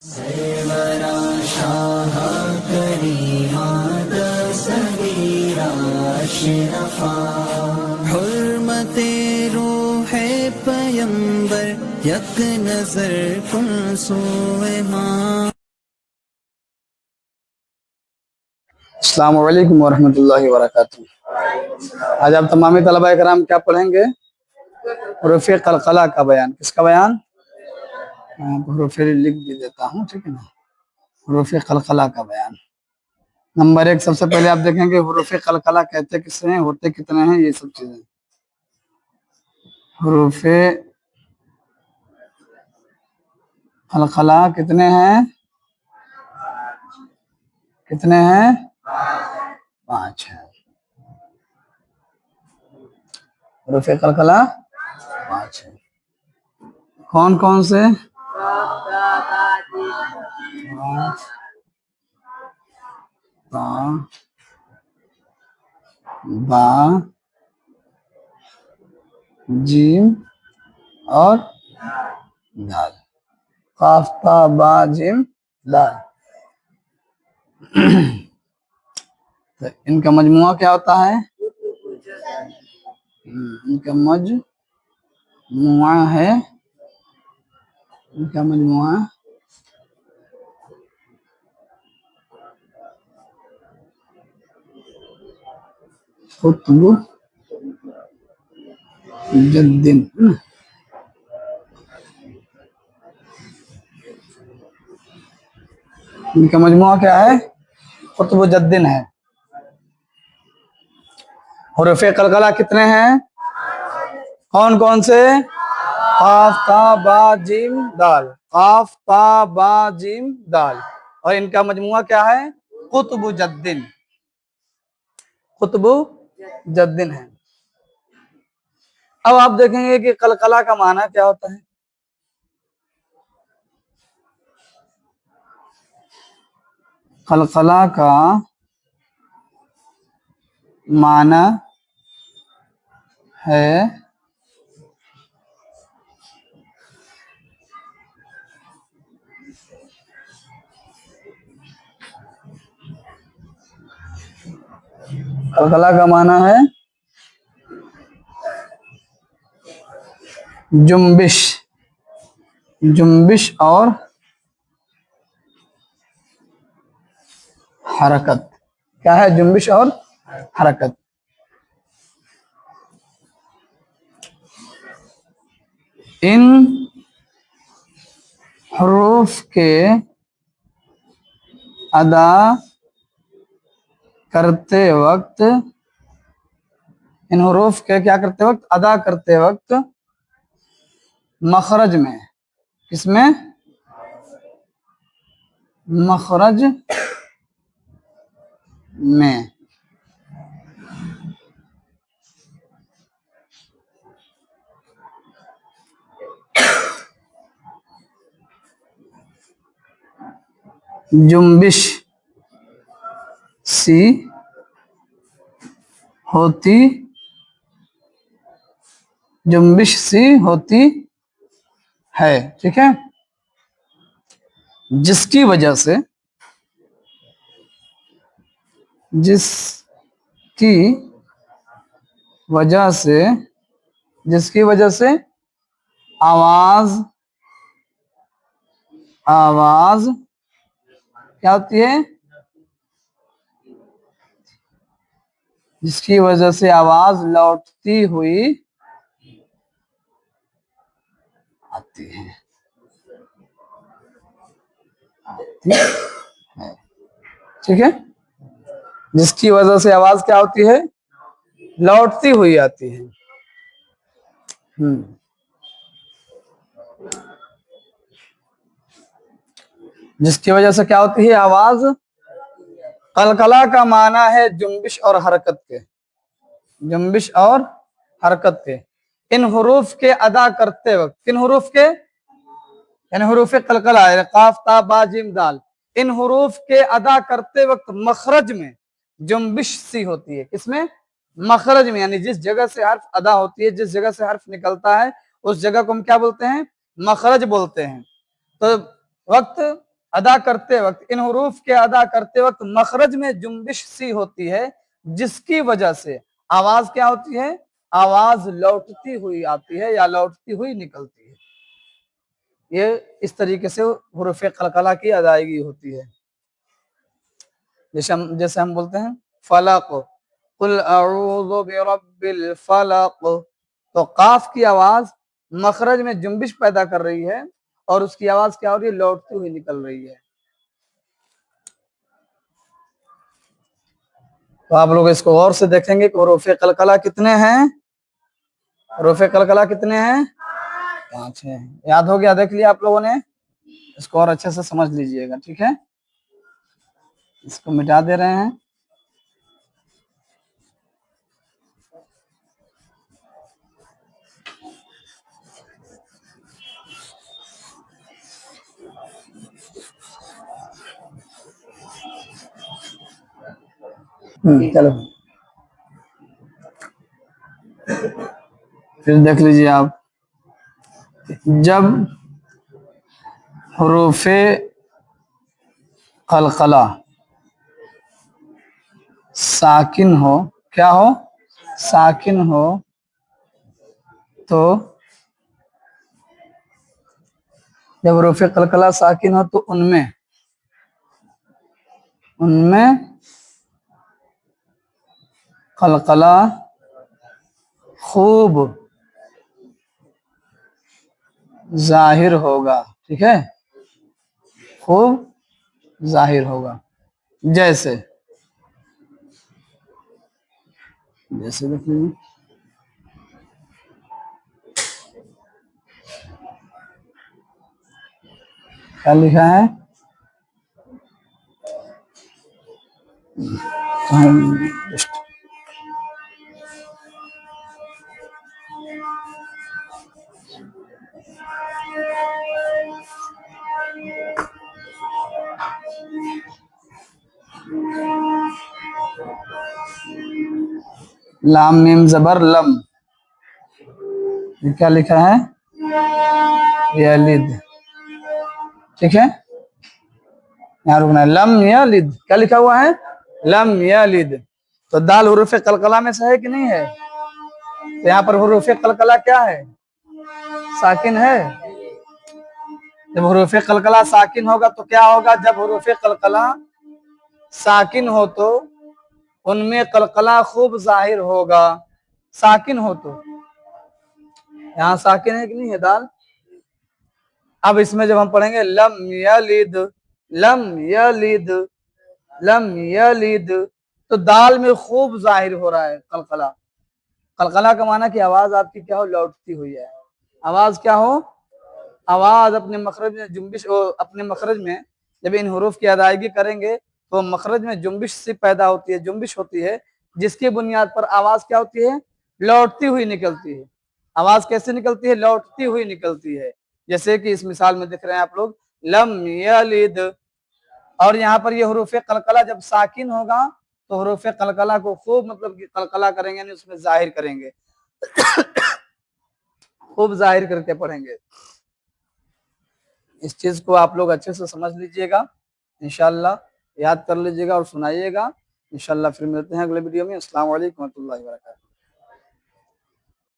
सरवरा शाह करीमात सगीरा अशरफा हुर्मते रूहे पैगंबर यक नजर कुन सोए मां। अस्सलाम वालेकुम वरहमतुल्लाहि वबरकातुहू। आज आप तमामी तलबा कराम क्या पढ़ेंगे? हुरूफ़ क़लक़ला का बयान। किसका बयान? हुरूफ़ लिख भी देता हूँ, ठीक है ना। हुरूफ़ क़लक़ला का बयान। नंबर 1, सबसे पहले आप देखेंगे हुरूफ़ क़लक़ला कहते किससे हैं, होते कितने हैं, ये सब चीजें। हुरूफ़ क़लक़ला कितने हैं? कितने हैं? 5 हैं। हुरूफ़ क़लक़ला 5 हैं। कौन कौन से? ता, बा, जीम और दाल। काफ ता बा जिम दाल। तो इनका मजमुआ क्या होता है? इनका मजमुआ है, इनका मजमुआ कुतुब जद्दीन। इनका मजमुआ क्या है? कुतुब जद्दीन है। हुरूफ़ क़लक़ला कितने हैं? कौन कौन से? काफ ता बा जिम दाल। काफ ता बा जिम दाल। और इनका मजमुआ क्या है? कुतुब जद्दीन। कुतुब जद्दीन है। अब आप देखेंगे कि क़लक़ला का माना क्या होता है। क़लक़ला का माना है क़लक़ला का माना है जुम्बिश। जुम्बिश और हरकत। क्या है? जुम्बिश और हरकत। इन हरूफ के अदा करते वक्त, इन हरूफ के क्या करते वक्त? अदा करते वक्त मखरज में। किसमें? मखरज में। जुम्बिश सी होती, जुम्बिश सी होती है, ठीक है। जिसकी वजह से, जिसकी वजह से, जिसकी वजह से आवाज, आवाज क्या होती है? जिसकी वजह से आवाज लौटती हुई आती है, आती है, ठीक है। जिसकी वजह से आवाज क्या होती है? लौटती हुई आती है। जिसकी वजह से क्या होती है? आवाज। क़लक़ला का माना है जुम्बिश और हरकत के। जुम्बिश और हरकत के। इन हुरूफ के अदा करते वक्त, किन हुरूफ के? यानी हुरूफ क़लक़ला, काफ ता बा जिम दाल। इन हुरूफ के अदा करते वक्त मखरज में जुम्बिश सी होती है। किसमें? मखरज में, यानी जिस जगह से हर्फ अदा होती है, जिस जगह से हर्फ निकलता है, उस जगह को हम क्या बोलते हैं? मखरज बोलते हैं। तो वक्त अदा करते वक्त, इन हुरूफ के अदा करते वक्त मखरज में जुम्बिश सी होती है, जिसकी वजह से आवाज क्या होती है, आवाज लौटती हुई आती है या लौटती हुई निकलती है। ये इस तरीके से हुरूफ कलकला की अदायगी होती है। जैसे हम बोलते हैं फलक, कुल अऊज़ु बिरब्बिल फलक, तो काफ की आवाज मखरज में जुम्बिश पैदा कर रही है और उसकी आवाज क्या हो रही है, लौटती हुई निकल रही है। तो आप लोग इसको गौर से देखेंगे कि हुरूफ कलकला कितने हैं, हुरूफ कलकला कितने हैं, 5 हैं। याद हो गया, देख लिया आप लोगों ने, इसको और अच्छे से समझ लीजिएगा, ठीक है। इसको मिटा दे रहे हैं। चलो फिर देख लीजिए आप, जब हुरूफे कलकला साकिन हो, क्या हो, साकिन हो, तो जब हुरूफे कलकला साकिन हो तो उनमें कलकला खूब जाहिर होगा, ठीक है, खूब जाहिर होगा। जैसे जैसे देख लीजिए, क्या लिखा है, लाम मीम जबर लम, क्या लिखा है, यलिद, ठीक है, यहाँ रुकना है, लम यलिद, क्या लिखा हुआ है, लम यलिद। तो दाल हुरूफ कलकला में से है कि नहीं है, तो यहाँ पर हुरूफ कलकला क्या है, साकिन है। जब हुरूफ कलकला साकिन होगा तो क्या होगा, जब हुरूफ कलकला साकिन हो तो उनमें कलकला खूब जाहिर होगा, साकिन हो तो, यहाँ साकिन है कि नहीं है दाल। अब इसमें जब हम पढ़ेंगे लम यलिद, लम यलिद, लम यलिद, तो दाल में खूब जाहिर हो रहा है कलकला। कलकला का माना कि आवाज आपकी क्या हो, लौटती हुई है। आवाज क्या हो, आवाज अपने मखरज में जुम्बिश, अपने मखरज में जब इन हुरूफ की अदायगी करेंगे तो मखरज में जुम्बिश से पैदा होती है, जुम्बिश होती है, जिसकी बुनियाद पर आवाज क्या होती है, लौटती हुई निकलती है। आवाज कैसे निकलती है, लौटती हुई निकलती है। जैसे कि इस मिसाल में देख रहे हैं आप लोग, लम यलिद, और यहाँ पर ये हुरूफ कलकला जब साकिन होगा तो हुरूफ कलकला को खूब मतलब कि कलकला करेंगे, यानी उसमें जाहिर करेंगे, खूब जाहिर करके पढ़ेंगे। इस चीज को आप लोग अच्छे से समझ लीजिएगा, इंशाल्लाह याद कर लीजिएगा और सुनाइएगा। इंशाल्लाह फिर मिलते हैं अगले वीडियो में। अस्सलाम वालेकुम रहमतुल्लाहि व बरकातहू।